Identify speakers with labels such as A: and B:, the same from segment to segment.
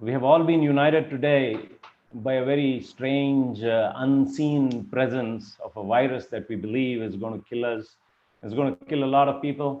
A: We have all been united today by a very strange, unseen presence of a virus that we believe is going to kill us, is going to kill a lot of people.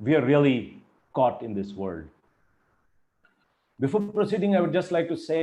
A: we are really caught in this world. Before proceeding, I would just like to say,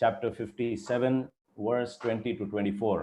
A: chapter 57 verse 20 to 24.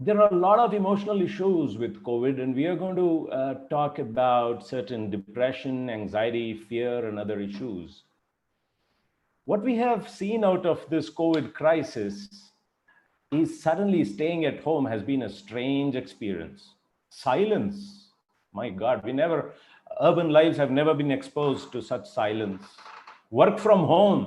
A: There are a lot of emotional issues with COVID, and we are going to talk about certain depression, anxiety, fear, and other issues. What we have seen out of this COVID crisis is suddenly staying at home has been a strange experience. Silence, my God, urban lives have never been exposed to such silence. Work from home,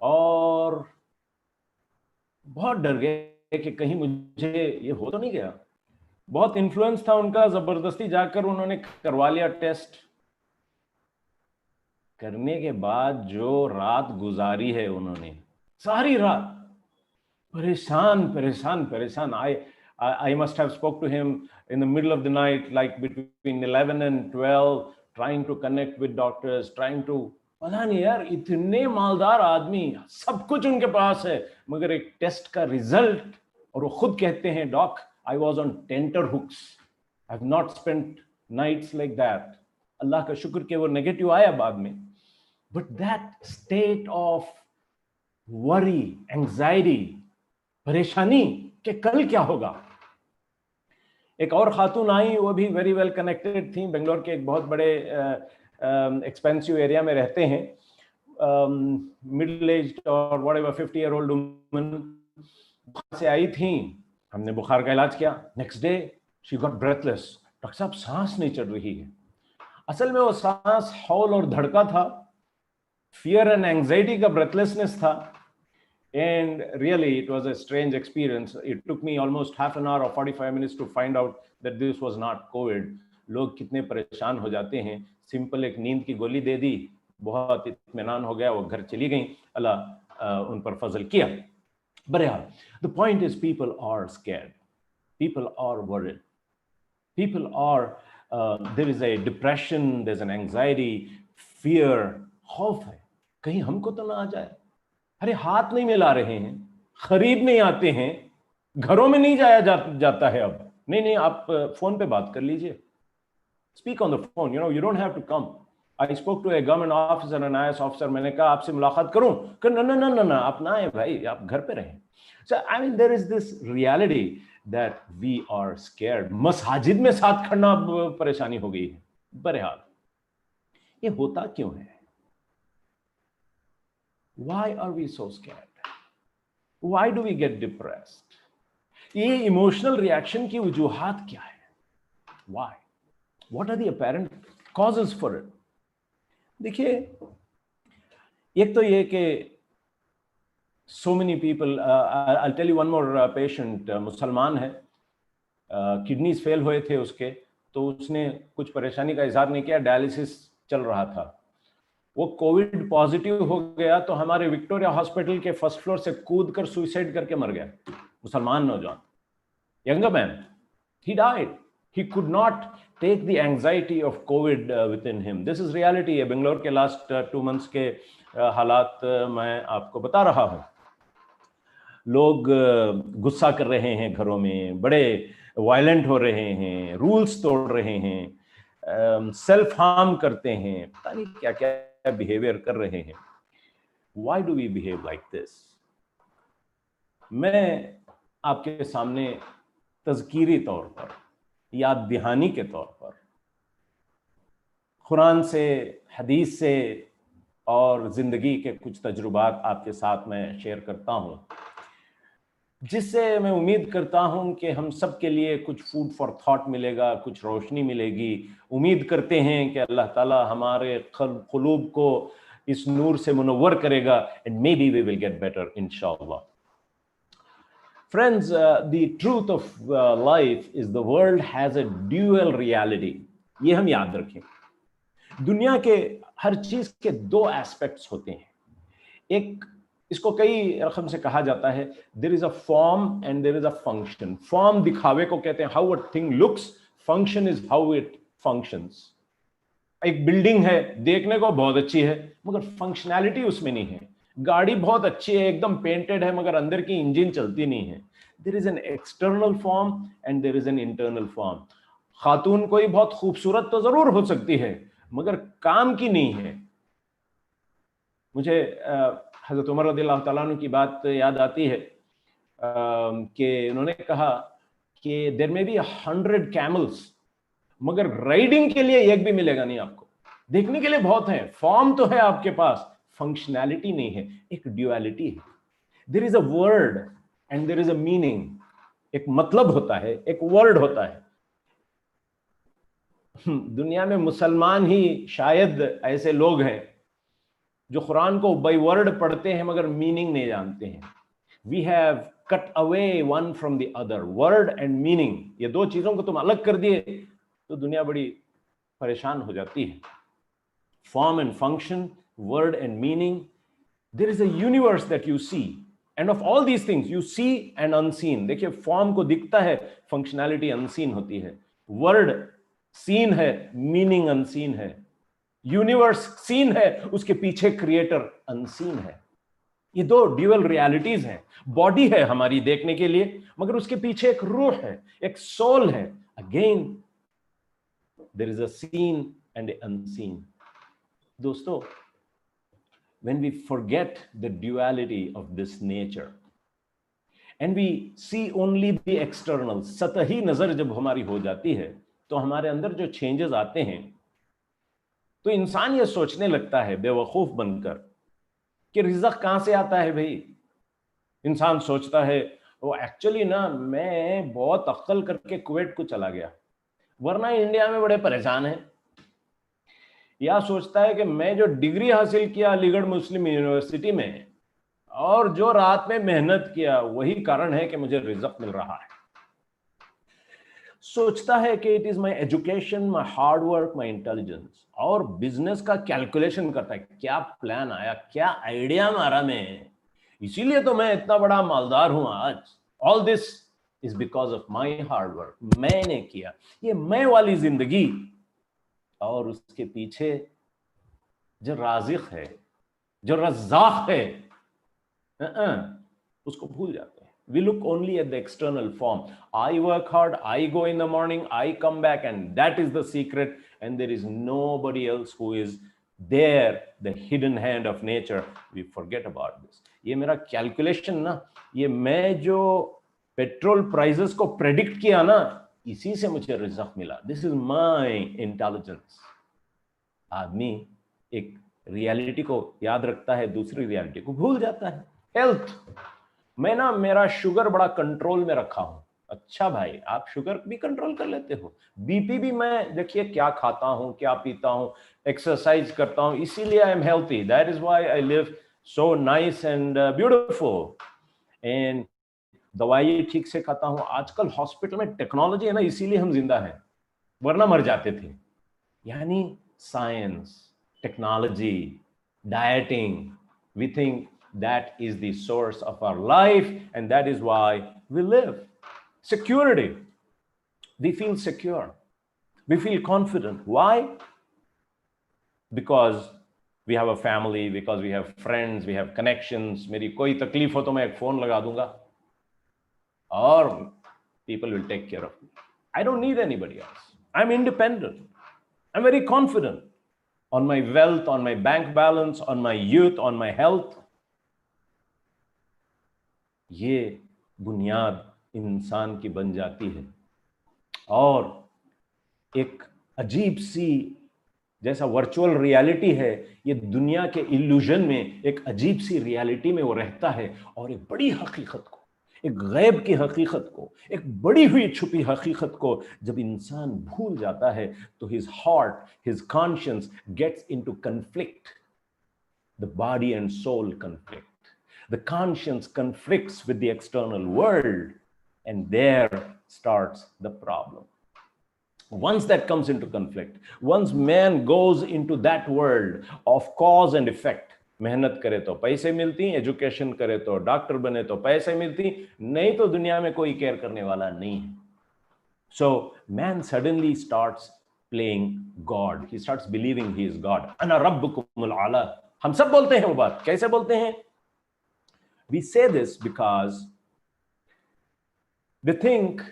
A: اور بہت ڈر گئے کہ کہیں مجھے یہ ہو تو نہیں گیا. بہت انفلوئنس تھا ان کا, زبردستی جا کر انہوں نے کروا لیا ٹیسٹ. کرنے کے بعد جو رات گزاری ہے انہوں نے, ساری رات پریشان پریشان پریشان. I must have spoke to him in the middle of the night, like between 11 and 12, trying to connect with doctors, trying to, پتا نہیں یار, اتنے مالدار آدمی, سب کچھ ان کے پاس ہے, مگر ایک ٹیسٹ کا ریزلٹ, اور وہ خود کہتے ہیں, ڈاک, I was on tenterhooks. I have not spent nights like that. اللہ کا شکر کہ وہ نیگیٹو آیا بعد میں. But that state of worry, anxiety, پریشانی کہ کل کیا ہوگا. ایک اور خاتون آئی, وہ بھی ویری ویل کنیکٹڈ تھیں, بنگلور کے ایک بہت بڑے ایکسپینسو ایریا میں رہتے ہیں, مڈل ایجڈ اور واٹ ایور 50 ایئر اولڈ وومن. وہاں سے آئی تھیں, ہم نے بخار کا علاج کیا. Next day she got breathless. Doctor صاحب سانس نہیں چڑھ رہی ہے. اصل میں وہ سانس ہول اور دھڑکا تھا, فیئر اینڈ اینگزائٹی کا بریتھ لیسنس تھا. And really, it was a strange experience. It took me almost half an hour or 45 minutes to find out that this was not COVID. لوگ کتنے پریشان ہو جاتے ہیں. سمپل ایک نیند کی گولی دے دی, بہت اطمینان ہو گیا, وہ گھر چلی گئیں, اللہ ان پر فضل کیا. بہرحال, the point is people are scared. People are worried. People are, there is a depression, there's an anxiety, fear, خوف ہے کہیں ہم کو تو نہ آ جائے. ارے ہاتھ نہیں ملا رہے ہیں, خرید نہیں آتے ہیں, گھروں میں نہیں جایا جاتا ہے اب. نہیں نہیں, آپ فون پہ بات کر لیجئے. Speak on the phone, you don't have to come. I spoke to a government officer, an IAS officer. میں نے کہا آپ سے ملاقات کروں, کہ نہ آپ نہ آئے بھائی, آپ گھر پہ رہیں. So I mean there is this reality that we are scared. مساجد میں ساتھ کھڑنا پریشانی ہو گئی ہے. بہرحال یہ ہوتا کیوں ہے؟ Why are we so scared? Why do we get depressed? یہ ایموشنل ریاکشن کی وجوہات کیا ہے؟ Why? What are the apparent causes for it? دیکھیے, ایک تو یہ کہ so many people, I'll tell you one more patient, مسلمان ہے, کڈنیز فیل ہوئے تھے اس کے, تو اس نے کچھ پریشانی کا اظہار نہیں کیا, ڈائلسس چل رہا تھا. وہ کووڈ پازیٹیو ہو گیا تو ہمارے وکٹوریا ہاسپٹل کے فرسٹ فلور سے کود کر سوئسائڈ کر کے مر گیا. مسلمان نوجوان, younger man, he died. He could not take the anxiety of COVID within him. This is reality. Bangalore کے لاسٹ 2 months کے حالات میں آپ کو بتا رہا ہوں. لوگ غصہ کر رہے ہیں گھروں میں, بڑے وائلنٹ ہو رہے ہیں, رولز توڑ رہے ہیں, سیلف ہارم کرتے ہیں, پتہ نہیں کیا کیا بیہیویئر کر رہے ہیں. Why do we behave like this? میں آپ کے سامنے تذکیری طور پر, یاد دہانی کے طور پر قرآن سے, حدیث سے اور زندگی کے کچھ تجربات آپ کے ساتھ میں شیئر کرتا ہوں, جس سے میں امید کرتا ہوں کہ ہم سب کے لیے کچھ فوڈ فار تھاٹ ملے گا, کچھ روشنی ملے گی. امید کرتے ہیں کہ اللہ تعالی ہمارے قلوب کو اس نور سے منور کرے گا, and maybe we will get better inshallah. Friends, the truth of life is the world has a dual reality. یہ ہم یاد رکھیں. دنیا کے ہر چیز کے 2 ایسپیکٹس ہوتے ہیں. ایک, اس کو کئی رقم سے کہا جاتا ہے, there is a form and there is a function. Form دکھاوے کو کہتے ہیں, how a thing looks. Function is how it functions. ایک بلڈنگ ہے, دیکھنے کو بہت اچھی ہے مگر فنکشنالٹی اس میں نہیں ہے. گاڑی بہت اچھی ہے, ایک دم پینٹڈ ہے, مگر اندر کی انجن چلتی نہیں ہے. There is an external form and there is an internal form. خاتون کوئی بہت خوبصورت تو ضرور ہو سکتی ہے مگر کام کی نہیں ہے. مجھے حضرت عمر رضی اللہ تعالیٰ عنہ کی بات یاد آتی ہے کہ انہوں نے کہا کہ there may be 100 camels, مگر رائڈنگ کے لیے ایک بھی ملے گا نہیں آپ کو. دیکھنے کے لیے بہت ہیں, فارم تو ہے آپ کے پاس, فنکشنالٹی نہیں ہے. ایک ڈیوالٹی ہے. there is a word and there is a meaning. ایک مطلب ہوتا ہے, ایک ورڈ ہوتا ہے. دنیا میں مسلمان ہی شاید ایسے لوگ ہیں جو قرآن کو بائی ورڈ پڑھتے ہیں مگر میننگ نہیں جانتے ہیں. We have cut away one from the other. Word and meaning, یہ دو چیزوں کو تم الگ کر دیے تو دنیا بڑی پریشان ہو جاتی ہے. Form and function, word and meaning. There is a universe that you see, and of all these things you see and unseen. دیکھیے فارم کو دکھتا ہے, فنکشنالٹی انسین ہوتی ہے. ورڈ سین ہے, میننگ انسین ہے. یونیورس سین ہے, اس کے پیچھے کریٹر انسین ہے. یہ دو ڈیول ریالٹیز ہیں. باڈی ہے ہماری دیکھنے کے لیے, مگر اس کے پیچھے ایک روح ہے, ایک سول ہے. Again there is a seen and a unseen. دوستو, when we forget the duality of this nature and we see only the external, سطحی نظر جب ہماری ہو جاتی ہے تو ہمارے اندر جو چینجز آتے ہیں تو انسان یہ سوچنے لگتا ہے بے وقوف بن کر کہ رزق کہاں سے آتا ہے بھائی. انسان سوچتا ہے وہ ایکچولی نا میں بہت عقل کر کے کویت کو چلا گیا, ورنہ انڈیا میں بڑے پریشان ہیں. یا سوچتا ہے کہ میں جو ڈگری حاصل کیا علی گڑھ مسلم یونیورسٹی میں اور جو رات میں محنت کیا وہی کارن ہے کہ مجھے رزق مل رہا ہے. سوچتا ہے کہ it is my education, my hard work, my intelligence. اور بزنس کا کیلکولیشن کرتا ہے, کیا پلان آیا, کیا آئیڈیا مارا میں, اسی لیے تو میں اتنا بڑا مالدار ہوں آج. آل دس is because of my hard work. میں نے کیا. یہ میں والی زندگی اور اس کے پیچھے جو رازق ہے, جو رزاق ہے, اس کو بھول جاتے ہیں. We look only at the external form. I work hard, I go in the morning, I come back, and that is the secret, and there is nobody else who is there, the hidden hand of nature. We forget about this. یہ میرا calculation نا, یہ میں جو petrol prices کو predict کیا نا, اسی سے مجھے رزق ملا. دس از مائی انٹیلیجنس. آدمی ایک ریالٹی کو یاد رکھتا ہے, دوسری ریالٹی کو بھول جاتا ہے. ہیلتھ, میں نا میرا شوگر بڑا کنٹرول میں رکھا ہوں. اچھا بھائی, آپ شوگر بھی کنٹرول کر لیتے ہو. بی پی بھی میں دیکھیے کیا کھاتا ہوں, کیا پیتا ہوں, ایکسرسائز کرتا ہوں, اسی لیے I am healthy. That is why I live so nice and beautiful. And دوائی ٹھیک سے کھاتا ہوں. آج کل ہاسپٹل میں ٹیکنالوجی ہے نا, اسی لیے ہم زندہ ہیں, ورنہ مر جاتے تھے. یعنی science, technology, dieting, we think that is the source of our life, and that is why we live. Security, we feel secure, we feel confident. Why? Because we have a family, because we have friends, we have connections. Meri koi takleef ho to main ek phone laga dunga or people will take care of me. I don't need anybody else. I'm independent, I'm very confident on my wealth, on my bank balance, on my youth, on my health. یہ بنیاد انسان کی بن جاتی ہے. اور ایک عجیب سی جیسا ورچوئل ریالٹی ہے, یہ دنیا کے ایلوژن میں ایک عجیب سی ریالٹی میں وہ رہتا ہے, اور ایک بڑی حقیقت کو, ایک غیب کی حقیقت کو, ایک بڑی ہوئی چھپی حقیقت کو جب انسان بھول جاتا ہے تو his heart, his conscience gets into conflict. The body and soul conflict. The conscience conflicts with the external world, and there starts the problem. Once that comes into conflict, once man goes into that world of cause and effect, محنت کرے تو پیسے ملتی, education کرے تو doctor بنے تو پیسے ملتی, نہیں تو دنیا میں کوئی کیئر کرنے والا نہیں ہے. So man suddenly starts playing God. He starts believing he is God. انا ربکم الاعلی. ہم سب بولتے ہیں وہ بات. کیسے بولتے ہیں؟ We say this because they think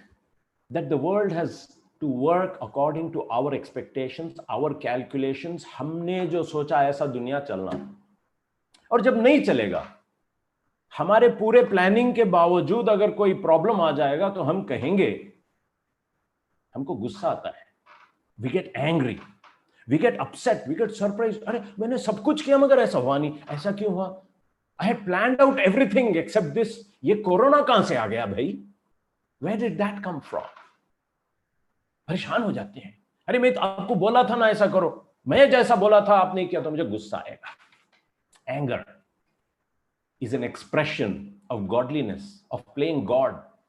A: that the world has to work according to our expectations, our calculations. ہم نے جو سوچا ایسا دنیا چلنا, اور جب نہیں چلے گا, ہمارے پورے پلاننگ کے باوجود اگر کوئی پرابلم آ جائے گا تو ہم کہیں گے, ہم کو غصہ آتا ہے. We get angry, we get upset, we get surprised. ارے میں نے سب کچھ کیا مگر ایسا ہوا نہیں, ایسا کیوں ہوا؟ I had planned out everything except this. یہ کورونا کہاں سے آ گیا بھائی؟ Where did that come from? پریشان ہو جاتے ہیں. ارے میں تو آپ کو بولا تھا نا ایسا کرو, میں جیسا بولا تھا آپ نے کیا تو مجھے غصہ آئے گا. Anger is an expression of godliness, of playing God.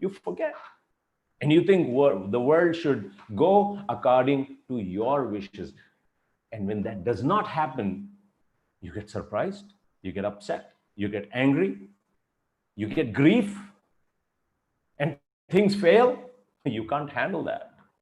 A: you forget, and you think the world should go according to your wishes, and when that does not happen, you get surprised, you get upset, you get angry, you get grief, and things fail. You can't handle that.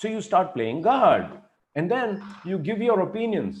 A: so you start playing God, and then you give your opinions.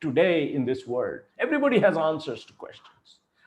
A: today in this world. Everybody has answers to questions.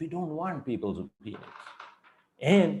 A: We don't want people's opinions. And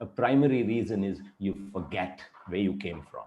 A: a primary reason is you forget where you came from.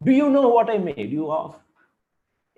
A: Do you know what I made you of?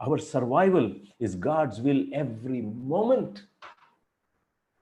A: Our survival is God's will every moment.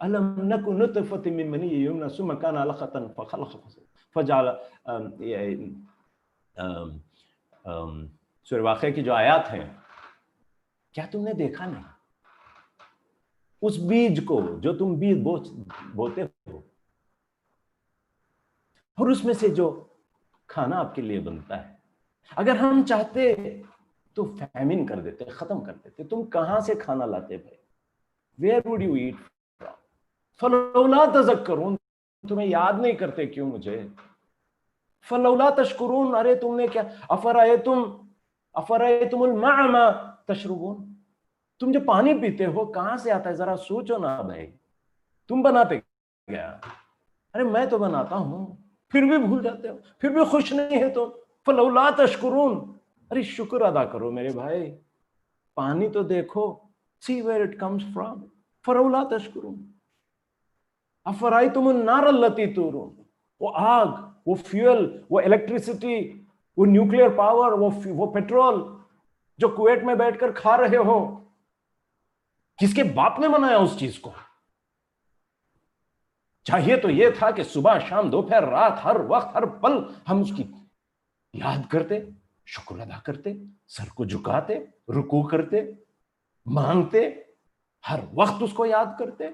A: الم نکن نطفۃ من منی یمنی ثم کان علقۃ فخلق فجعل سورہ واقعہ کی جو آیات ہیں، کیا تم نے دیکھا نہیں اس بیج کو جو تم بیج بوتے ہو، اور اس میں سے جو کھانا آپ کے لیے بنتا ہے؟ اگر ہم چاہتے تو فیمن کر دیتے، ختم کر دیتے. تم کہاں سے کھانا لاتے بھائی؟ Where would you eat from? فلولا تذکرون، تمہیں یاد نہیں کرتے کیوں مجھے؟ فلولا تشکرون، ارے تم نے کیا، افرایتم الماء ما تشربون، تم جو پانی پیتے ہو کہاں سے آتا ہے؟ ذرا سوچو نا بھائی، تم بناتے کیا؟ ارے میں تو بناتا ہوں، پھر بھی بھول جاتے ہو، پھر بھی خوش نہیں ہے تم. فلولا تشکرون، ارے شکر ادا کرو میرے بھائی، پانی تو دیکھو، see where it comes from. فلولا تشکرون. افرایتم النار التی تورون، وہ آگ، وہ فیول، وہ الیکٹریسٹی، وہ نیوکلیئر پاور، وہ پیٹرول جو کویت میں بیٹھ کر کھا رہے ہو، کس کے باپ نے بنایا اس چیز کو؟ چاہیے تو یہ تھا کہ صبح شام دوپہر رات ہر وقت ہر پل ہم اس کی یاد کرتے، شکر ادا کرتے، سر کو جھکاتے، رکوع کرتے، مانگتے، ہر وقت اس کو یاد کرتے.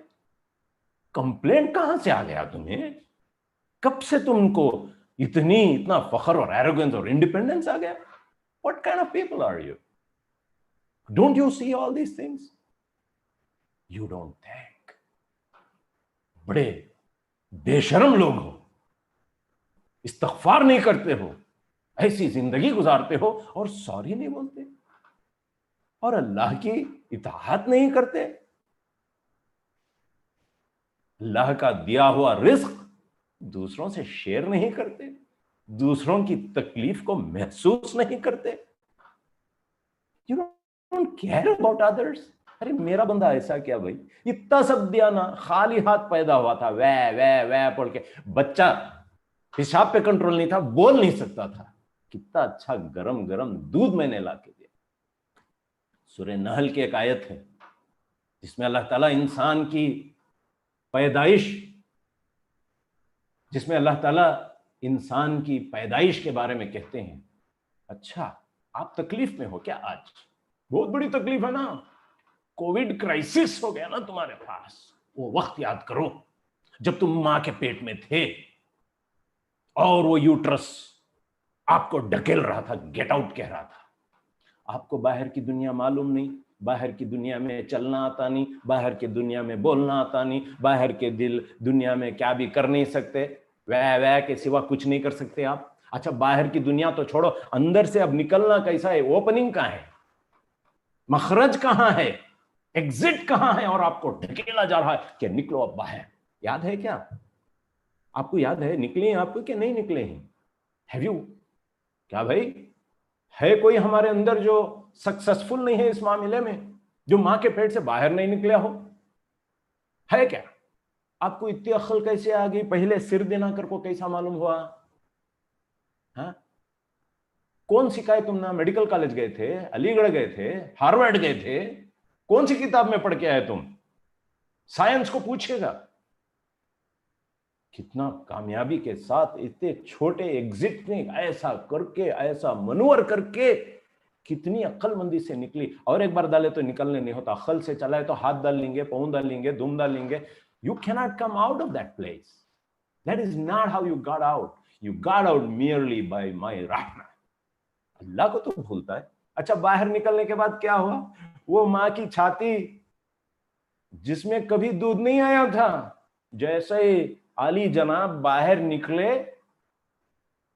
A: کمپلینٹ کہاں سے آ گیا تمہیں؟ کب سے تم کو اتنا فخر اور ایروگنس اور انڈیپینڈنس آ گیا؟ What kind of people are you? Don't you see all these things? You don't think. بڑے بے شرم لوگ ہو، استغفار نہیں کرتے ہو، ایسی زندگی گزارتے ہو اور سوری نہیں بولتے، اور اللہ کی اطاعت نہیں کرتے. اللہ کا دیا ہوا رزق دوسروں سے شیئر نہیں کرتے، دوسروں کی تکلیف کو محسوس نہیں کرتے. You don't care about others. ارے میرا بندہ ایسا کیا بھائی، اتنا سب دیا نا، خالی ہاتھ پیدا ہوا تھا، وے وے وے پڑھ کے، بچہ پیشاب پہ کنٹرول نہیں تھا، بول نہیں سکتا تھا، کتنا اچھا گرم گرم دودھ میں نے لا کے دیا. سورہ نحل کی ایک آیت ہے جس میں اللہ تعالیٰ انسان کی پیدائش، جس میں اللہ تعالیٰ انسان کی پیدائش کے بارے میں کہتے ہیں. اچھا آپ تکلیف میں ہو کیا؟ آج بہت بڑی تکلیف ہے نا، کووڈ کرائسس ہو گیا نا تمہارے پاس. وہ وقت یاد کرو جب تم ماں کے پیٹ میں تھے اور وہ یوٹرس آپ کو ڈھکیل رہا تھا، گیٹ آؤٹ کہہ رہا تھا. آپ کو باہر کی دنیا معلوم نہیں، باہر کی دنیا میں چلنا آتا نہیں، باہر کی دنیا میں بولنا آتا نہیں، باہر کے دنیا میں کیا بھی کر نہیں سکتے، وے کے سوا کچھ نہیں کر سکتے آپ. اچھا باہر کی دنیا تو چھوڑو، اندر سے اب نکلنا کیسا ہے؟ اوپننگ کہاں ہے؟ مخرج کہاں ہے؟ ایگزٹ کہاں ہے؟ اور آپ کو ڈھکیلا جا رہا ہے کہ نکلو اب باہر. یاد ہے کیا آپ کو؟ یاد ہے نکلے ہیں آپ کو کہ نہیں نکلے ہیں؟ Have you? کیا بھائی ہے کوئی ہمارے اندر جو سکسسفل نہیں ہے اس معاملے میں، جو ماں کے پیٹ سے باہر نہیں نکلیا ہو؟ ہے کیا؟ آپ کو اتنی عقل کیسے آ گئی؟ پہلے سر دینا کر کو کیسا معلوم ہوا؟ ہاں کون سکھائے تم نا؟ میڈیکل کالج گئے تھے، علی گڑھ گئے تھے، ہارورڈ گئے تھے، کون سی کتاب میں پڑھ کے آئے تم؟ سائنس کو پوچھے گا. کتنا کامیابی کے ساتھ اتنے چھوٹے ایگزٹ میں ایسا کر کے، ایسا منور کر کے، کتنی عقل مندی سے نکلی. اور ایک بار ڈالے تو نکلنے نہیں ہوتا، عقل سے چلائے تو ہاتھ ڈال لیں گے، پاؤں ڈال لیں گے، دم ڈال لیں گے. You cannot come out of that place. That is not how you got out. You got out merely by my rahmah. اللہ کو تو بھولتا ہے. اچھا باہر نکلنے کے بعد کیا ہوا؟ وہ ماں کی چھاتی جس میں کبھی دودھ نہیں آیا تھا، جیسے ہی علی جناب باہر نکلے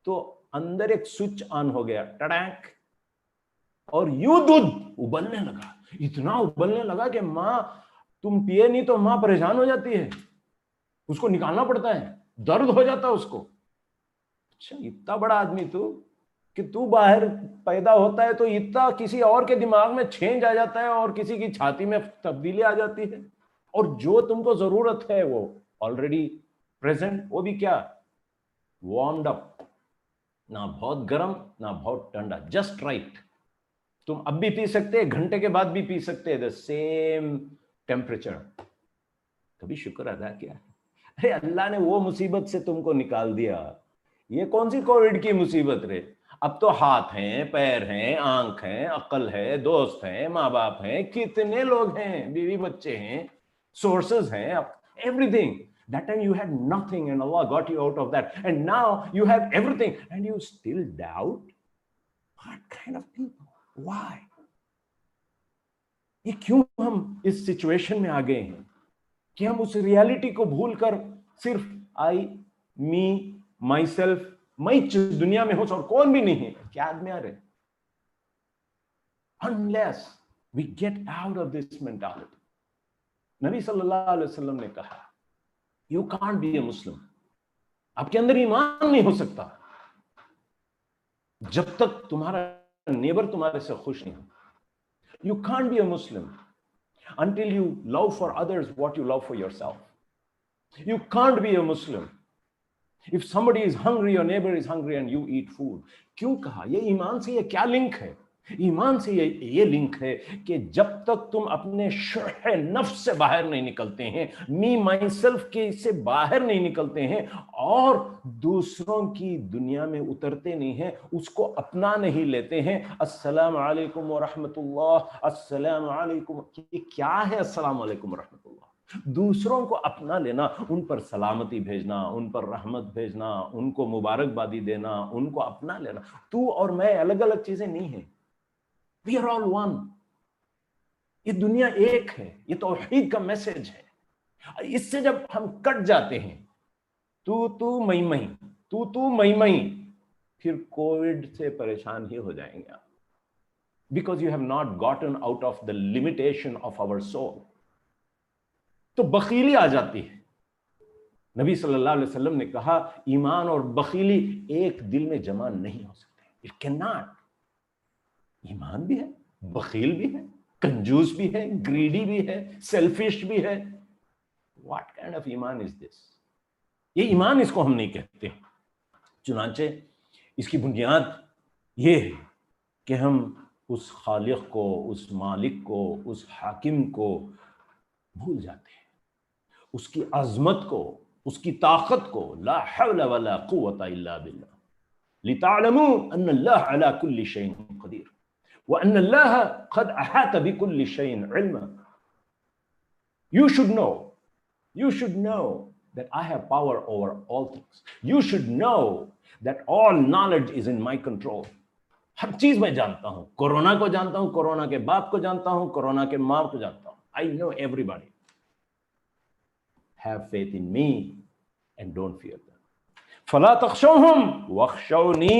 A: تو اندر ایک سوئچ آن ہو گیا، ٹڑینک، اور یوں دودھ ابلنے لگا. اتنا ابلنے لگا کہ ماں، تم پیے نہیں تو ماں پریشان ہو جاتی ہے، اس کو نکالنا پڑتا ہے، درد ہو جاتا اس کو. اچھا اتنا بڑا آدمی کہ تو باہر پیدا ہوتا ہے تو اتنا کسی اور کے دماغ میں چینج آ جاتا ہے اور کسی کی چھاتی میں تبدیلی آ جاتی ہے، اور جو تم کو ضرورت ہے وہ آلریڈی پریزنٹ. وہ بھی کیا؟ وارمڈ اپ، نہ بہت گرم نہ بہت ٹھنڈا، جسٹ رائٹ. تم اب بھی پی سکتے، ایک گھنٹے کے بعد بھی پی سکتے، دا سیم ٹیمپریچر. کبھی شکر ادا کیا ہے؟ ارے اللہ نے وہ مصیبت سے تم کو نکال دیا، یہ کون سی کووڈ کی مصیبت رے؟ اب تو ہاتھ ہیں، پیر ہیں، آنکھ ہیں، عقل ہے، دوست ہیں، ماں باپ ہیں، کتنے لوگ ہیں، بیوی بچے ہیں، سورسز ہیں، every thing. That time you had nothing and Allah got you out of that, and now you have everything and you still doubt. What kind of people? Why? یہ کیوں ہم اس سچویشن میں آ گئے ہیں کہ ہم اس ریالٹی کو بھول کر صرف آئی، می، مائی سیلف، میں دنیا میں ہوں اور کون بھی نہیں ہے؟ کیا آدمی آ رہے؟ Unless we get out of this mentality. نبی صلی اللہ علیہ وسلم نے کہا You can't be a Muslim. آپ کے اندر ایمان نہیں ہو سکتا جب تک تمہارا نیبر تمہارے سے خوش نہیں ہو. You can't be a Muslim until you love for others what you love for yourself. You can't be a Muslim if somebody is hungry, your neighbor is hungry and you eat food. کیوں کہا؟ یہ ایمان سے یہ کیا link ہے؟ ایمان سے یہ لنک ہے کہ جب تک تم اپنے شرح نفس سے باہر نہیں نکلتے ہیں، می مائی سیلف کے سے باہر نہیں نکلتے ہیں اور دوسروں کی دنیا میں اترتے نہیں ہیں، اس کو اپنا نہیں لیتے ہیں. السلام علیکم ورحمۃ اللہ، السلام علیکم. یہ کیا ہے السلام علیکم ورحمۃ اللہ؟ دوسروں کو اپنا لینا، ان پر سلامتی بھیجنا، ان پر رحمت بھیجنا، ان کو مبارکبادی دینا، ان کو اپنا لینا. تو اور میں الگ الگ چیزیں نہیں ہیں. We are all one. یہ دنیا ایک ہے، یہ توحید کا میسج ہے. اس سے جب ہم کٹ جاتے ہیں تو میں پھر کووڈ سے پریشان ہی ہو جائیں گے آپ. Because you have not gotten out of the limitation of our soul. تو بخیلی آ جاتی ہے. نبی صلی اللہ علیہ وسلم نے کہا ایمان اور بخیلی ایک دل میں جمع نہیں ہو سکتے. It cannot. ایمان بھی ہے، بخیل بھی ہے، کنجوس بھی ہے، گریڈی بھی ہے، سیلفش بھی ہے. What kind of ایمان is this? یہ ایمان اس کو ہم نہیں کہتے. چنانچہ اس کی بنیاد یہ ہے کہ ہم اس خالق کو، اس مالک کو، اس حاکم کو بھول جاتے ہیں، اس کی عظمت کو، اس کی طاقت کو. لا حول ولا قوة الا باللہ لتعلموا ان اللہ علی کل شیء قدیر وَأَنَّ اللَّهَ قَدْ أَحَاطَ بِكُلِّ شَيْءٍ عِلْمًا. You should know that I have power over all things. You should know that all knowledge is in my control. ہر چیز میں جانتا ہوں. کورونا کو جانتا ہوں، کورونا کے باپ کو جانتا ہوں، کورونا کے ماں کو جانتا ہوں. I know everybody. Have faith in me and don't fear them. فَلَا تَخْشَوْهُمْ وَاخْشَوْنِي.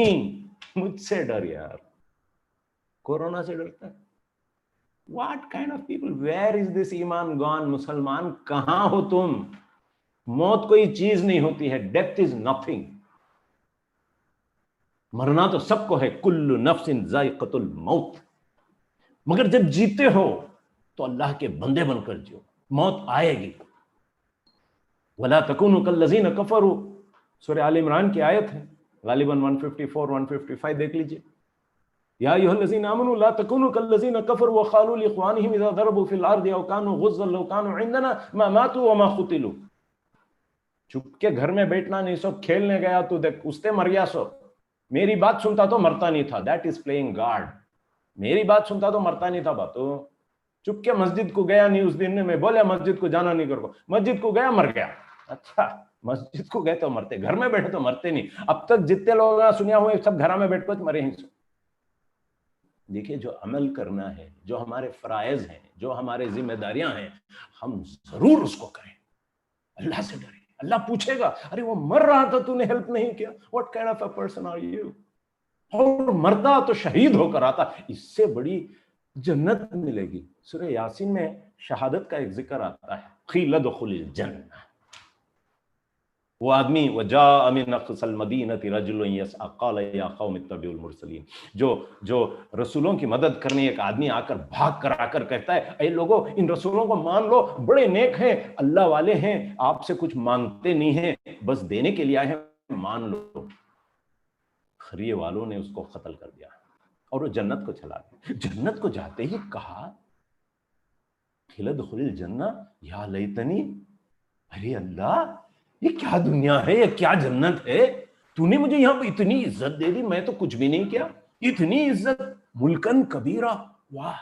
A: مجھ سے ڈر یار. کورونا سے ڈرتا ہے. What kind of people? Where is this ایمان gone? مسلمان کہاں ہو تم؟ موت کوئی چیز نہیں ہوتی ہے. Death is nothing. مرنا تو سب کو ہے. کل نفس ذائقۃ الموت. مگر جب جیتے ہو تو اللہ کے بندے بن کر جیو. موت آئے گی. ولا تکونوا کالذین کفروا. سورہ آل عمران کی آیت ہے، غالباً 154 155 دیکھ لیجئے. یا ایھا الذین آمنوا لا تکونوا کالذین کفروا وقالوا لاخوانہم اذا ضربوا فی الارض او کانوا غزا لو کانوا عندنا ما ماتوا وما قتلوا. چپ کے گھر میں بیٹھنا نہیں سو. کھیلنے گیا تو دیکھ استے مر گیا سو. میری بات سنتا تو مرتا نہیں تھا. That is playing God. میری بات سنتا تو مرتا نہیں تھا. باتو چپ کے مسجد کو گیا نہیں اس دن میں بولے مسجد کو جانا نہیں کرو. مسجد کو گیا مر گیا. اچھا مسجد کو گئے تو مرتے، گھر میں بیٹھے تو مرتے نہیں. اب تک جتنے لوگ سنیا ہوئے سب گھر میں بیٹھ کر مرے ہی سو. دیکھیے جو عمل کرنا ہے، جو ہمارے فرائض ہیں، جو ہمارے ذمہ داریاں ہیں، ہم ضرور اس کو کریں. اللہ سے ڈریں. اللہ پوچھے گا ارے وہ مر رہا تھا تو نے ہیلپ نہیں کیا. What kind of a person are you? اور مرتا تو شہید ہو کر آتا. اس سے بڑی جنت ملے گی. سورہ یاسین میں شہادت کا ایک ذکر آتا ہے. قیل ادخل الجنہ. وہ آدمی وجاء من اقصى المدینۃ رجل یسعی قال یا قوم اتبعوا المرسلین. جو رسولوں کی مدد کرنے ایک آدمی آ کر بھاگ کر آ کر کہتا ہے اے لوگوں ان رسولوں کو مان لو، بڑے نیک ہیں، اللہ والے ہیں، آپ سے کچھ مانگتے نہیں ہیں، بس دینے کے لیے آئے ہیں، مان لو. خریے والوں نے اس کو قتل کر دیا اور وہ جنت کو چلا گیا. جنت کو جاتے ہی کہا قیل ادخل الجنہ یا لیتنی ارے اللہ یہ کیا دنیا ہے, یہ کیا جنت ہے, تو نے مجھے یہاں پہ اتنی عزت دے دی, میں تو کچھ بھی نہیں کیا, اتنی عزت, ملکن کبیرہ. واہ.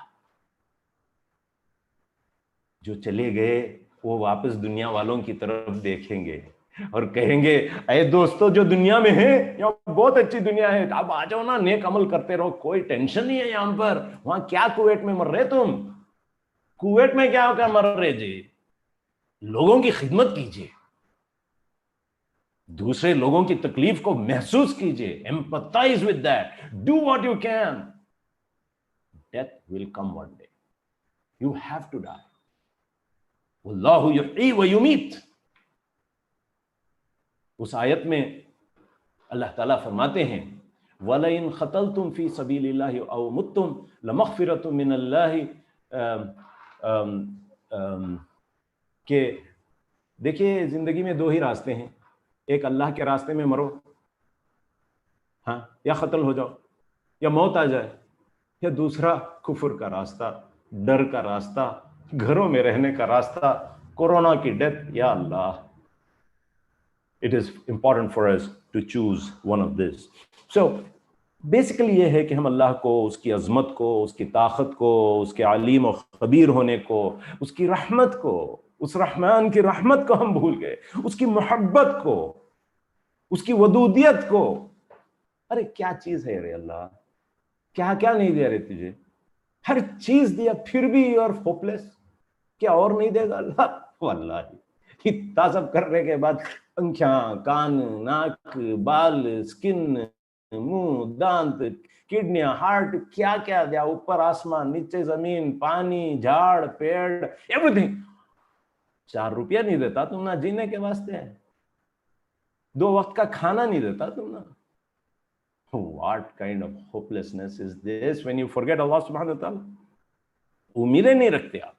A: جو چلے گئے وہ واپس دنیا والوں کی طرف دیکھیں گے اور کہیں گے اے دوستو جو دنیا میں ہیں یہاں بہت اچھی دنیا ہے, اب آ جاؤ نا, نیک عمل کرتے رہو, کوئی ٹینشن نہیں ہے یہاں پر. وہاں کیا کویت میں مر رہے تم, کویت میں کیا ہو کر مر رہے جی, لوگوں کی خدمت کیجیے, دوسرے لوگوں کی تکلیف کو محسوس کیجیے, empathize with that, do what you can. Death will come one day, you have to die. واللہ یحیی و یمیت. اس آیت میں اللہ تعالیٰ فرماتے ہیں وَلَئِنْ خَتَلْتُمْ فِي سَبِيلِ اللَّهِ أَوْ مُتْتُمْ لَمَغْفِرَةٌ مِّنَ اللَّهِ. کہ دیکھیے زندگی میں دو ہی راستے ہیں, ایک اللہ کے راستے میں مرو, ہاں, یا قتل ہو جاؤ یا موت آ جائے, یا دوسرا کفر کا راستہ, ڈر کا راستہ, گھروں میں رہنے کا راستہ, کورونا کی ڈیتھ. یا اللہ, it is important for us to choose one of this. So basically یہ ہے کہ ہم اللہ کو, اس کی عظمت کو, اس کی طاقت کو, اس کے علیم و خبیر ہونے کو, اس کی رحمت کو, اس رحمان کی رحمت کو ہم بھول گئے, اس کی محبت کو, اس کی ودودیت کو. ارے کیا چیز ہے رے اللہ, کیا کیا نہیں دے رہے تجھے, ہر چیز دیا پھر بھی یو آر ہوپلیس. کیا اور نہیں دے گا اللہ؟ واللہ اتنا سب کرنے کے بعد آنکھیں, کان, ناک, بال, اسکن, منہ, دانت, کڈنیاں, ہارٹ, کیا کیا دیا, اوپر آسمان, نیچے زمین, پانی, جھاڑ, پیڑ, ایوری تھنگ. 4 روپیہ نہیں دیتا تم نہ جینے کے واسطے, 2 وقت کا کھانا نہیں دیتا تم نہ. What kind of hopelessness is this when you forget Allah subhanahu wa ta'ala? امیدیں نہیں رکھتے آپ.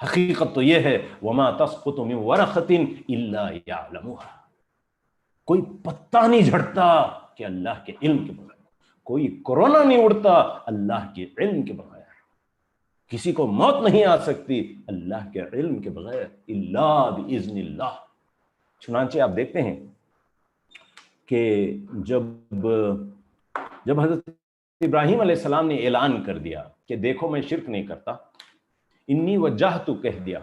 A: حقیقت تو یہ ہے وَمَا تَسْقُطُ مِن وَرَقَةٍ إِلَّا يَعْلَمُهَا. کوئی پتا نہیں جھڑتا کہ اللہ کے علم کے بغیر, کوئی کورونا نہیں اڑتا اللہ کے علم کے بغیر, کسی کو موت نہیں آ سکتی اللہ کے علم کے بغیر, الا باذن اللہ. چنانچہ آپ دیکھتے ہیں کہ جب حضرت ابراہیم علیہ السلام نے اعلان کر دیا کہ دیکھو میں شرک نہیں کرتا, انی وجہت کہہ دیا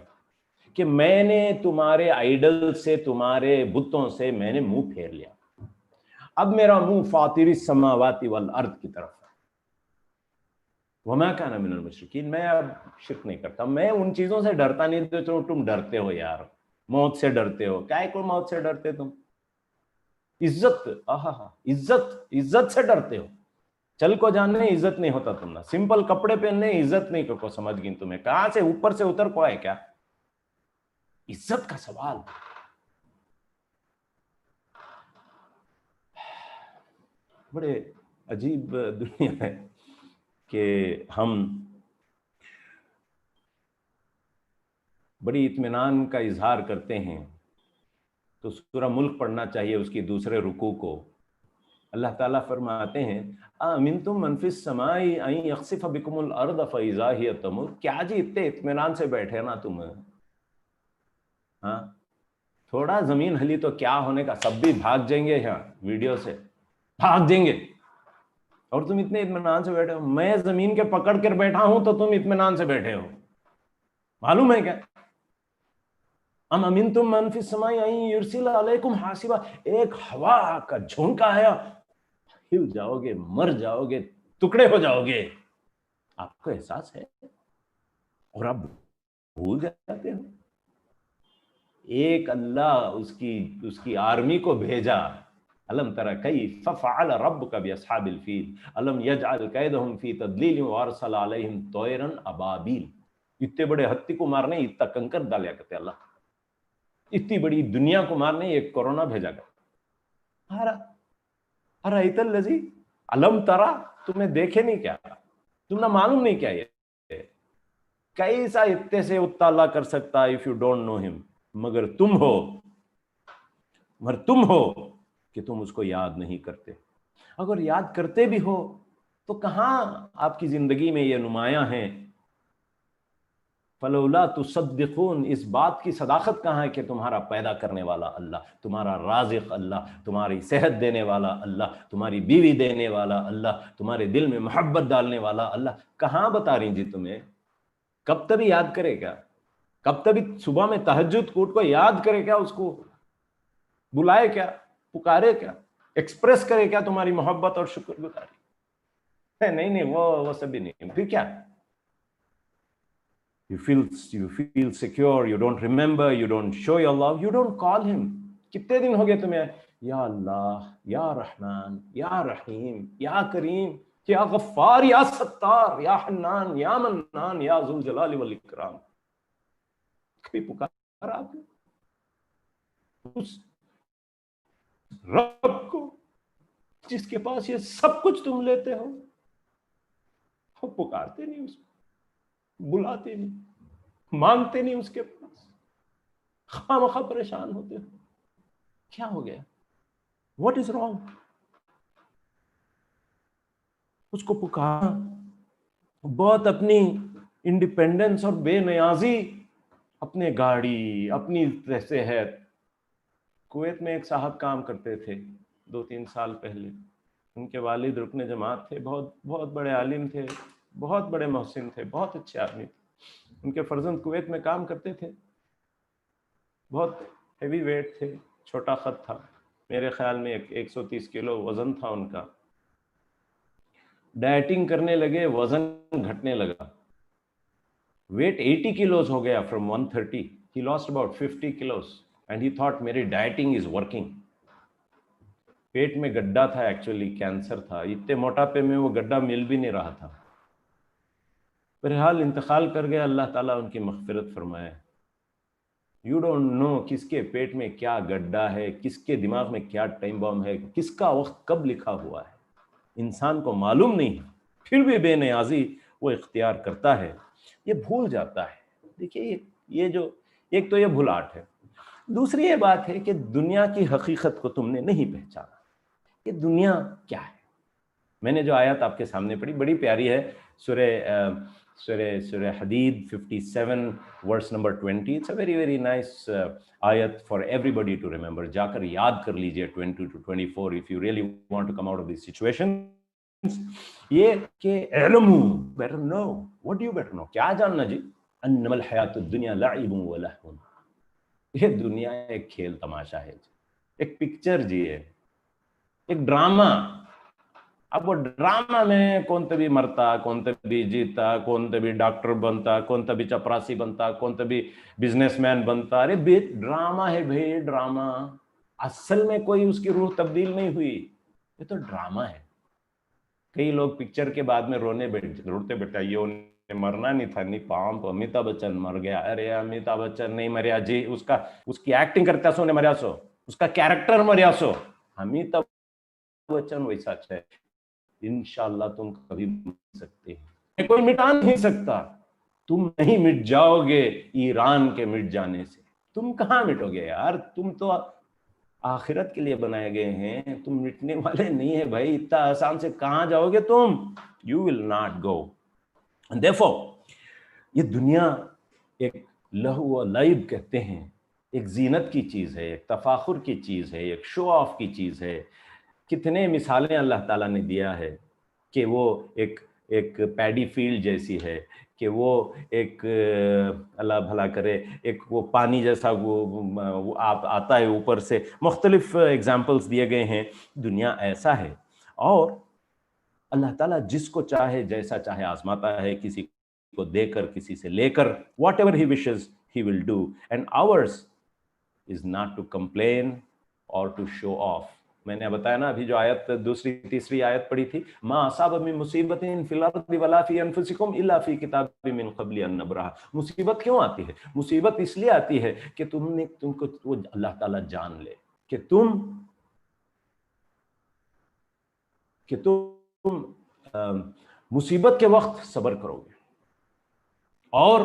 A: کہ میں نے تمہارے آئیڈل سے, تمہارے بتوں سے میں نے منہ پھیر لیا, اب میرا منہ فاطر السماوات والارض کی طرف ہے. وما کان من المشرکین, میں اب شرک نہیں کرتا, میں ان چیزوں سے ڈرتا نہیں تو تم ڈرتے ہو یار, موت سے ڈرتے ہو, کیا کو موت سے ڈرتے تم, عزت, عزت سے ڈرتے ہو. چل کو جاننے عزت نہیں ہوتا تم نا, سمپل کپڑے پہننے عزت نہیں کو سمجھ گئی تمہیں, کہاں سے اوپر سے اتر کو ہے کیا عزت کا سوال. بڑے عجیب دنیا ہے کہ ہم بڑی اطمینان کا اظہار کرتے ہیں. تو سورہ ملک پڑھنا چاہیے, اس کی دوسرے رکوع کو. اللہ تعالیٰ فرماتے ہیں امنتم من فی السماء ان یخسف بکم الارض فاذا ہی تمور. کیا جی اتنے اطمینان سے بیٹھے نا تم, ہاں, تھوڑا زمین ہلی تو کیا ہونے کا, سب بھی بھاگ جائیں گے, یہاں ویڈیو سے بھاگ جائیں گے, اور تم اتنے اطمینان سے بیٹھے ہو. میں زمین کے پکڑ کر بیٹھا ہوں تو تم اطمینان سے بیٹھے ہو, معلوم ہے کیا؟ ام امنتم من فی السماء ان یرسل علیکم حاصبا, ایک ہوا کا جھونکا آیا, ہل جاؤ گے, مر جاؤ گے, ٹکڑے ہو جاؤ گے. آپ کو احساس ہے اور آپ بھول جاتے ہو. ایک اللہ اس کی آرمی کو بھیجا, الم تر کیف فعل ربک باصحاب الفیل الم یجعل کیدہم فی تضلیل وارسل علیہم طیرا ابابیل. اتنے بڑے ہتی کو مارنے اتنا کنکر ڈالیا کرتے اللہ, اتنی بڑی دنیا کو مارنے ایک کورونا بھیجا گیا. ارایت الذی الم ترا, تمہیں دیکھے نہیں کیا, تم نہ معلوم نہیں کیا یہ کیسا اتنے سے اطلاع کر سکتا ہے, if you don't know him, مگر تم ہو کہ تم اس کو یاد نہیں کرتے. اگر یاد کرتے بھی ہو تو کہاں آپ کی زندگی میں یہ نمایاں ہیں. فلولا تصدقون، اس بات کی صداقت کہاں ہے کہ تمہارا پیدا کرنے والا اللہ، تمہارا رازق اللہ، تمہاری صحت دینے والا اللہ، تمہاری بیوی دینے والا اللہ، تمہارے دل میں محبت ڈالنے والا اللہ کہاں بتا رہی جی تمہیں؟ کب تک یاد کرے گا؟ کب تک صبح میں تہجد کوٹ کو یاد کرے کیا؟ اس کو بلائے کیا؟ پکارے کیا؟ ایکسپریس کرے کیا تمہاری محبت اور شکر گزاری؟ نہیں وہ سب بھی نہیں. پھر کیا؟ You feel secure, you don't remember, you don't show your love, you don't call him. کتنے دن ہو گئے تمہیں یا اللہ، یا رحمان، یا رحیم، یا کریم، یا غفار، یا ستار، یا حنان، یا منان، یا ذو الجلال والاکرام؟ کبھی پکارا آپ نے اس رب کو جس کے پاس یہ سب کچھ تم لیتے ہو؟ وہ پکارتے نہیں اس کو، بلاتے نہیں، مانگتے نہیں اس کے پاس، خواہ مخواہ پریشان ہوتے ہو. کیا ہو گیا؟ What is wrong? اس کو پکارا، بہت اپنی انڈیپینڈنس اور بے نیازی، اپنے گاڑی، اپنی صحت. کویت میں ایک صاحب کام کرتے تھے 2-3 سال پہلے. ان کے والد رکن جماعت تھے، بہت بڑے عالم تھے، بہت بڑے محسن تھے، بہت اچھے آدمی تھے. ان کے فرزند کویت میں کام کرتے تھے، بہت ہیوی ویٹ تھے، چھوٹا خط تھا، میرے خیال میں 130 کلو وزن تھا ان کا. ڈائٹنگ کرنے لگے، وزن گھٹنے لگا، ویٹ 80 kilos ہو گیا from 130. He lost about 50 kilos and he thought میری ڈائٹنگ is working. پیٹ میں گڈھا تھا، ایکچولی کینسر تھا. اتنے موٹاپے میں وہ گڈھا مل بھی نہیں رہا تھا. بہرحال انتقال کر گیا، اللہ تعالیٰ ان کی مغفرت فرمائے. یو ڈونٹ نو کس کے پیٹ میں کیا گڈھا ہے، کس کے دماغ میں کیا ٹائم بام ہے، کس کا وقت کب لکھا ہوا ہے، انسان کو معلوم نہیں. پھر بھی بے نیازی وہ اختیار کرتا ہے، یہ بھول جاتا ہے. دیکھیے یہ جو ایک تو یہ بھولاٹ ہے. دوسری یہ بات ہے کہ دنیا کی حقیقت کو تم نے نہیں پہچانا. یہ دنیا کیا ہے؟ میں نے جو آیت آپ کے سامنے پڑھی بڑی پیاری ہے، سورہ حدید 57 verse number 20. It's a very very nice آیت for everybody to remember. جا کر یاد کر لیجیے 20 to 24 if you really want to come out of this situation. یہ کہ علمو، better know. What do you better know؟ کیا جاننا جی؟ انما الحیات الدنیا لعب و لہو. یہ دنیا ایک کھیل تماشا ہے، ایک پکچر جی ہے، ایک ڈرامہ. اب وہ ڈرامہ میں کون تبھی مرتا، کون تبھی جیتا، کون تبھی ڈاکٹر بنتا، کون تبھی چپراسی بنتا، کون تبھی بزنس مین بنتا. ارے ڈرامہ ہے بھائی، ڈرامہ. اصل میں کوئی اس کی روح تبدیل نہیں ہوئی، یہ تو ڈرامہ ہے. کئی لوگ پکچر کے بعد میں روتے بیٹھا، یہ انہیں مرنا نہیں تھا. نہیں پامپ امیتابھ بچن مر گیا. ارے امیتابھ بچن نہیں مریا جی، اس کی ایکٹنگ کرتا سو نے مریا سو، اس کا کیریکٹر مریا سو. امیتابھ بچن ویسا اچھا ہے. انشاءاللہ تم کبھی مٹ سکتے ہیں، کوئی مٹا نہیں سکتا. تم نہیں مٹ جاؤ گے ایران کے مٹ جانے سے. تم کہاں مٹو گے یار؟ تم تو آخرت کے لیے بنائے گئے ہیں، تم مٹنے والے نہیں ہیں بھائی. اتنا آسان سے کہاں جاؤ گے تم؟ You will not go. And therefore یہ دنیا ایک لہو و لعب کہتے ہیں، ایک زینت کی چیز ہے، ایک تفاخر کی چیز ہے، ایک شو آف کی چیز ہے. کتنے مثالیں اللہ تعالیٰ نے دیا ہے کہ وہ ایک پیڈی فیلڈ جیسی ہے، کہ وہ ایک اللہ بھلا کرے ایک وہ پانی جیسا وہ آتا ہے اوپر سے. مختلف ایگزامپلس دیے گئے ہیں. دنیا ایسا ہے، اور اللہ تعالیٰ جس کو چاہے جیسا چاہے آزماتا ہے، کسی کو دے کر، کسی سے لے کر. Whatever he wishes he will do. And ours is not to complain or to show off. میں نے بتایا نا ابھی جو آیت تیسری آیت پڑھی تھی، ما اصاب من مصیبت فی الارض ولا فی انفسکم الا فی کتاب من قبل ان نبرأها. مصیبت کیوں آتی ہے؟ مصیبت اس لیے آتی ہے کہ تم کو اللہ تعالیٰ جان لے کہ تم مصیبت کے وقت صبر کرو گے. اور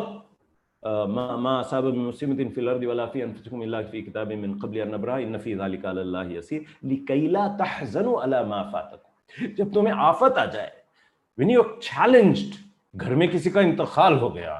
A: ما اصاب من مصیبت فی الارض ولا فی انفسکم الا فی کتاب من قبل ان نبرأها ان فی ذلک علی اللہ یسیر لکی لا تحزنوا علی ما فاتکم. جب تمہیں آفت آ جائے، when you are challenged، گھر میں کسی کا انتقال ہو گیا،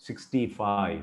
A: 65,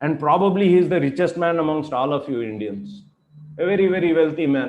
A: and probably he is the richest man amongst all of you Indians, a very very wealthy man।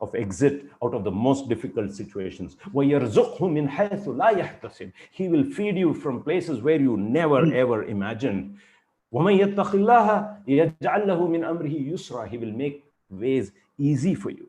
A: of exit out of the most difficult situations. وَيَرْزُقْهُ مِنْ حَيْثُ لَا يَحْتَسِبُ, he will feed you from places where you never ever imagined. وَمَنْ يَتَّقِ اللَّهَ يَجْعَلْ لَهُ مِنْ أَمْرِهِ يُسْرًا, he will make ways easy for you.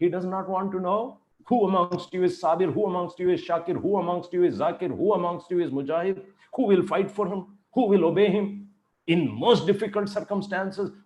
A: He does not want to know who amongst you is sabir, who amongst you is shakir, who amongst you is zakir, who amongst you is mujahid, who will fight for him, who will obey him in most difficult circumstances,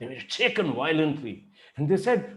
A: they were shaken violently and they said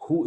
A: who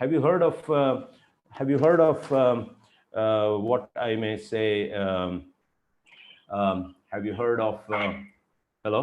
A: have you heard of what I may say, have you heard of hello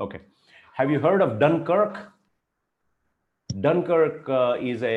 A: okay, have you heard of Dunkirk? Dunkirk is a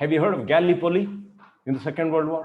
A: Have you heard of Gallipoli in the Second World War?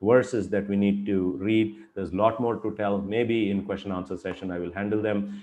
A: verses that we need to read. There's a lot more to tell. Maybe in question answer session I will handle them.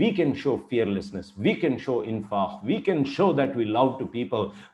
A: We can show fearlessness, we can show infaq, we can show that we love to people.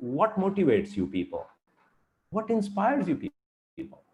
A: what motivates you people? What inspires you people?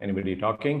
A: Anybody talking?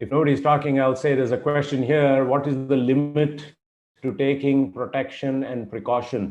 A: if nobody is talking, I'll say there's a question here. What is the limit to taking protection and precaution?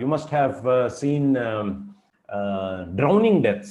A: you must have seen drowning deaths.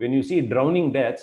A: when you see drowning deaths,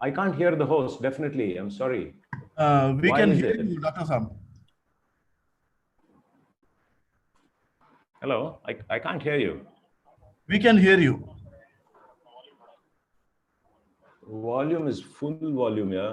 A: I can't hear the host, definitely. I'm sorry.
B: We
A: Why
B: can
A: is
B: hear
A: it?
B: you, Dr. Sam.
A: Hello, I can't hear you.
B: We can hear you.
A: Volume is full volume, yeah.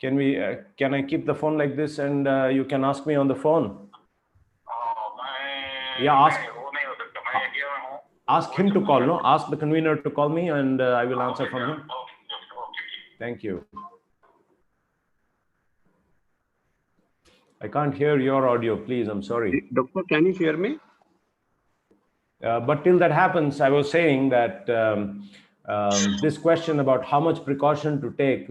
A: Can I keep the phone like this and you can ask me on the phone? Yeah, ask him to call. No, ask the convener to call me and I will answer from him. Thank you. I can't hear your audio, please. I'm sorry.
C: Doctor, can you hear me?
A: But till that happens, I was saying that this question about how much precaution to take.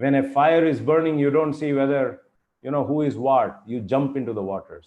A: When a fire is burning, you don't see whether you know who is what. You jump into the waters.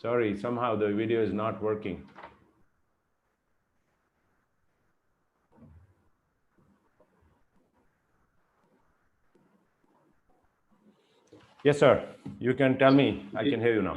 A: Sorry, somehow the video is not working. Yes, sir. You can tell me. I can hear you now.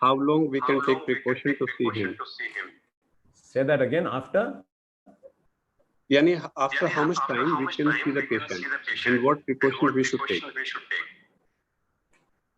C: how long we can take precaution to see him.
A: Say that again. After?
C: Yani after how much time we can see the patient and what precautions we should take.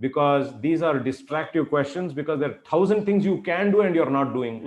A: because these are distractive questions, because there are 1000 things you can do and you're not doing.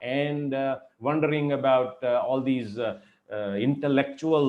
A: and wondering about all these intellectual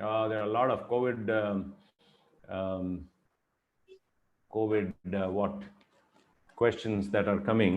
A: There are a lot of COVID what questions that are coming.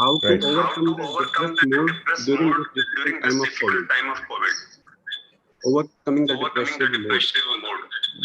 C: how to overcome the depressed mood during this difficult time of COVID. Overcoming the depressive mood.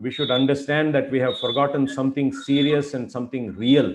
A: we should understand that we have forgotten something serious and something real.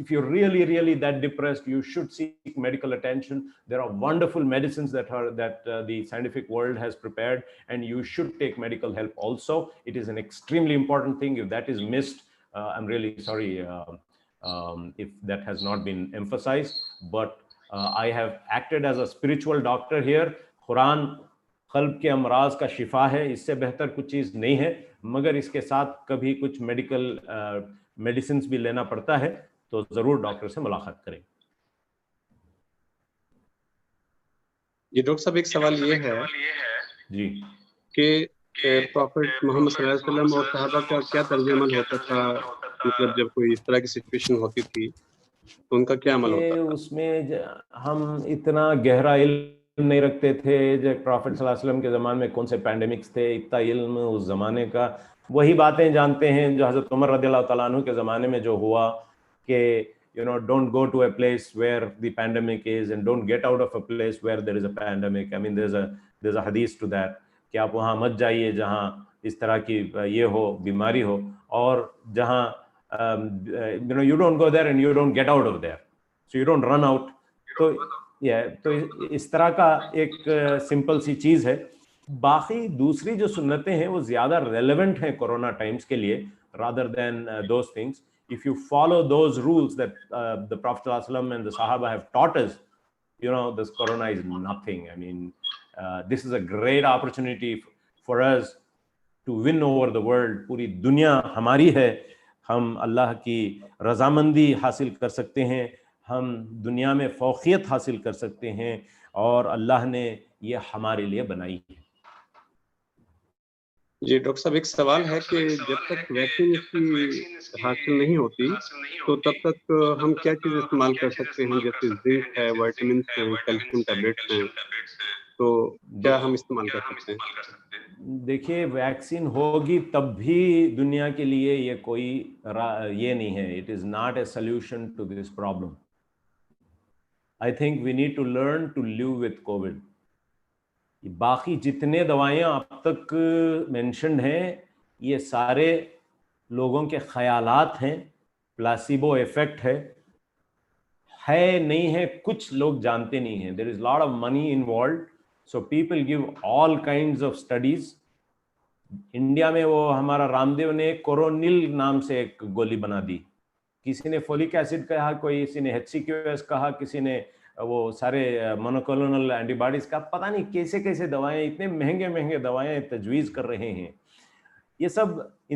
A: If you're really that depressed, you should seek medical attention. There are wonderful medicines that the scientific world has prepared, and you should take medical help also. It is an extremely important thing. If that is missed, I'm really sorry if that has not been emphasized, but I have acted as a spiritual doctor here. قرآن قلب کے امراض کا شفا ہے, اس سے بہتر کچھ چیز نہیں ہے, مگر اس کے ساتھ کبھی کچھ میڈیسنس بھی لینا پڑتا ہے, تو ضرور ڈاکٹر سے ملاقات کریں.
C: جی ڈاکٹر صاحب ایک سوال یہ ہے
A: جی
C: کہ پروفٹ محمد صلی اللہ علیہ وسلم اور صحابہ کا کیا طرز عمل ہوتا تھا, مطلب جب کوئی اس طرح کی سچویشن ہوتی تھی تو ان کا کیا عمل ہوتا تھا؟
A: اس میں ہم اتنا گہرا علم نہیں رکھتے تھے. جب پروفٹ صلی اللہ علیہ وسلم کے زمانے میں کون سے پینڈیمکس تھے, اتنا علم اس زمانے کا, وہی باتیں جانتے ہیں جو حضرت عمر رضی اللہ تعالیٰ عنہ کے زمانے میں جو ہوا کہ don't go to a place where the pandemic is and don't get out of a place where there is a pandemic. I mean there's a hadith to that کہ آپ وہاں مت جائیے جہاں اس طرح کی یہ ہو, بیماری ہو, اور جہاں you don't go there and you don't get out of there, so you don't run out. تو اس طرح کا ایک سمپل سی چیز ہے. باقی دوسری جو سنتیں ہیں وہ زیادہ ریلیونٹ ہیں کورونا ٹائمز کے لیے rather than those things. If you follow those rules that the Prophet ﷺ and the Sahaba have taught us, this corona is nothing. I mean, this is a great opportunity for us to win over the world. پوری دنیا ہماری ہے, ہم اللہ کی رضامندی حاصل کر سکتے ہیں, ہم دنیا میں فوقیت حاصل کر سکتے ہیں, اور اللہ نے یہ ہمارے لیے بنائی ہے.
C: جی ڈاکٹر صاحب ایک سوال ہے کہ جب تک ویکسین اس کی حاصل نہیں ہوتی تو تب تک ہم کیا چیز استعمال کر سکتے ہیں, جیسے زنک ہے, وائٹامنس ہیں, کیلشیم ٹیبلیٹس ہیں, تو کیا ہم استعمال کر سکتے ہیں؟
A: دیکھیے ویکسین ہوگی تب بھی دنیا کے لیے یہ کوئی یہ نہیں ہے. It is not a solution to this problem. I think we need to learn to live with COVID. باقی جتنے دوائیاں اب تک مینشنڈ ہیں یہ سارے لوگوں کے خیالات ہیں, پلاسیبو ایفیکٹ ہے نہیں ہے, کچھ لوگ جانتے نہیں ہیں. There is lot of money involved, so people give all kinds of studies. India میں وہ ہمارا رام دیو نے کورونل نام سے ایک گولی بنا دی, کسی نے فولک ایسڈ کہا, کسی نے HCQS کہا, کسی نے وہ سارے مونوکلونل اینٹی باڈیز کا, پتہ نہیں کیسے کیسے دوائیں, اتنے مہنگے دوائیں تجویز کر رہے ہیں. یہ سب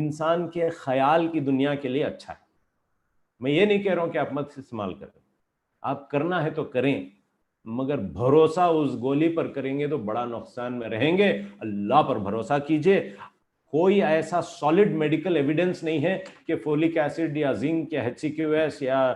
A: انسان کے خیال کی دنیا کے لیے اچھا ہے. میں یہ نہیں کہہ رہا ہوں کہ آپ مت استعمال کریں, آپ کرنا ہے تو کریں, مگر بھروسہ اس گولی پر کریں گے تو بڑا نقصان میں رہیں گے. اللہ پر بھروسہ کیجئے. کوئی ایسا سالڈ میڈیکل ایویڈنس نہیں ہے کہ فولک ایسڈ یا زنک یا HCQS یا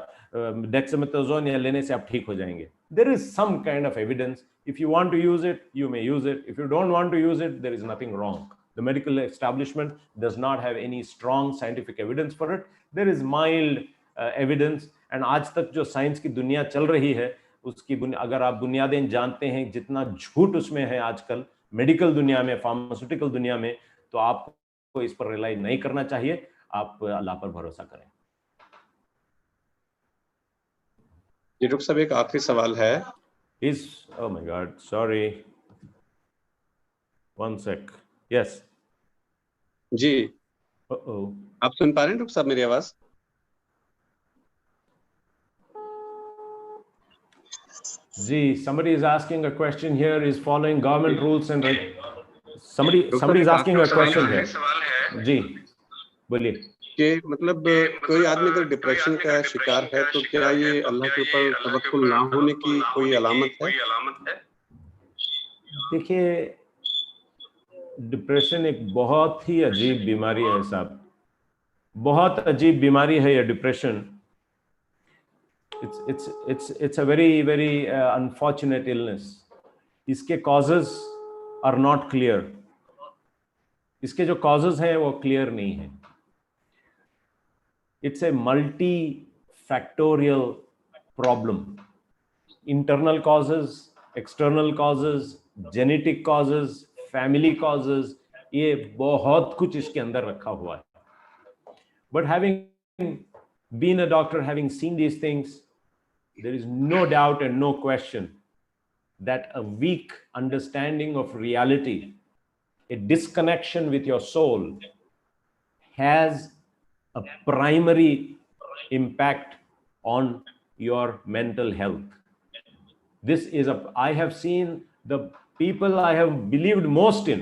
A: ڈیکسامیتھازون یا لینے سے آپ ٹھیک ہو جائیں گے. There is some kind of evidence. If you want to use it, you may use it. If you don't want to use it, there is nothing wrong. The medical establishment does not have any strong scientific evidence for it. There is mild evidence. And آج تک جو science کی دنیا چل رہی ہے اس کی اگر آپ بنیادیں جانتے ہیں, جتنا جھوٹ اس میں ہے آج کل میڈیکل دنیا میں, فارماسیوٹیکل دنیا میں, تو آپ کو اس پر ریلائی نہیں کرنا چاہیے. آپ اللہ پر بھروسہ کریں.
C: جی ڈاکٹر صاحب ایک آخری سوال ہے.
A: Oh my God, sorry. One sec. Yes.
C: G
A: Uh-oh.
C: آپ سن پا رہے ہیں ڈاکٹر صاحب میری آواز؟
A: جی, somebody is asking a question here, is following government rules and somebody is asking a question here. جی بولیے.
C: کہ مطلب کوئی آدمی اگر ڈپریشن کا شکار ہے تو کیا یہ اللہ کے اوپر توکل نہ ہونے کی کوئی علامت ہے؟
A: دیکھیے ڈپریشن ایک بہت ہی عجیب بیماری ہے صاحب, بہت عجیب بیماری ہے یہ depression. It's a very very unfortunate illness. اس کے causes are not clear. اس کے جو causes ہیں وہ clear نہیں ہیں. It's a multi-factorial problem. Internal causes, external causes, genetic causes, family causes, یہ بہت کچھ اس کے اندر رکھا ہوا ہے. But having been a doctor, having seen these things, there is no doubt and no question that a weak understanding of reality, a disconnection with your soul, has a primary impact on your mental health. I have seen the people I have believed most in,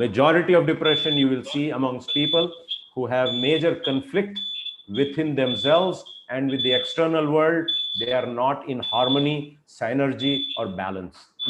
A: majority of depression you will see amongst people who have major conflict within themselves and with the external world. They are not in harmony, synergy or balance.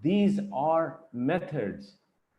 A: These are methods.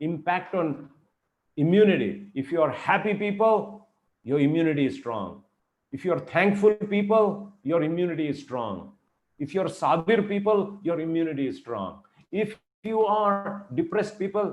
A: impact on immunity. If you are happy people, your immunity is strong. If you are thankful people, your immunity is strong. If you are sabir people, your immunity is strong. If you are depressed people,